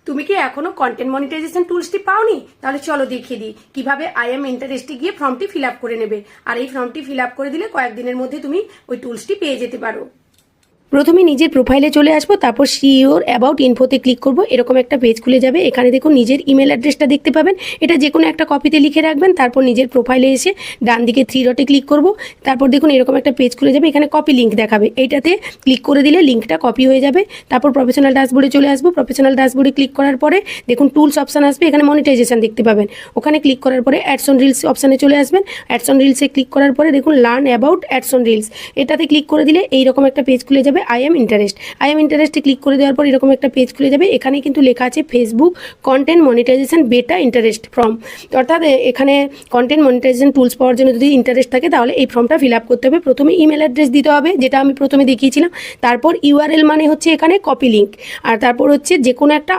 তুমি কি এখনো কন্টেন্ট মনিটাইজেশন টুলসটি পাওনি? তাহলে চলো দেখিয়ে দিই কিভাবে আই এম ইন্টারেস্টে গিয়ে ফর্মটি ফিল আপ করে নেবে। আর এই ফর্মটি ফিল আপ করে দিলে কয়েকদিনের মধ্যে তুমি ওই টুলসটি পেয়ে যেতে পারো। প্রথমে নিজের প্রোফাইলে চলে আসবো, তারপর সিওর অ্যাবাউট ইনফোতে ক্লিক করব। এরকম একটা পেজ খুলে যাবে। এখানে দেখুন নিজের ইমেল অ্যাড্রেসটা দেখতে পাবেন। এটা যে কোনো একটা কপিতে লিখে রাখবেন। তারপর নিজের প্রোফাইলে এসে ডান দিকে 3 ডটে ক্লিক করব। তারপর দেখুন এরকম একটা পেজ খুলে যাবে। এখানে কপি লিঙ্ক দেখাবে, এইটাতে ক্লিক করে দিলে লিঙ্কটা কপি হয়ে যাবে। তারপর প্রফেশনাল ড্যাশবোর্ডে চলে আসবো। প্রফেশনাল ড্যাশবোর্ডে ক্লিক করার পরে দেখুন টুলস অপশান আসবে, এখানে মনিটাইজেশন দেখতে পাবেন। ওখানে ক্লিক করার পরে অ্যাডস অন রিলস অপশানে চলে আসবেন। অ্যাডস অন রিলসে ক্লিক করার পরে দেখুন learn about ads on reels, এটাতে ক্লিক করে দিলে এইরকম একটা পেজ খুলে যাবে। আই এম ইন্টারেস্টে ক্লিক করে দেওয়ার পর এরকম একটা পেজ খুলে যাবে। এখানে কিন্তু লেখা আছে Facebook content monetization beta interest form, অর্থাৎ এখানে কন্টেন্ট মনিটাইজেশন টুলস পাওয়ার জন্য যদি ইন্টারেস্ট থাকে তাহলে এই ফর্মটা ফিল আপ করতে হবে। প্রথমে ইমেল অ্যাড্রেস দিতে হবে, যেটা আমি প্রথমে দেখিয়েছিলাম। তারপর ইউআরএল মানে হচ্ছে এখানে কপি লিঙ্ক, আর তারপর হচ্ছে যে কোনো একটা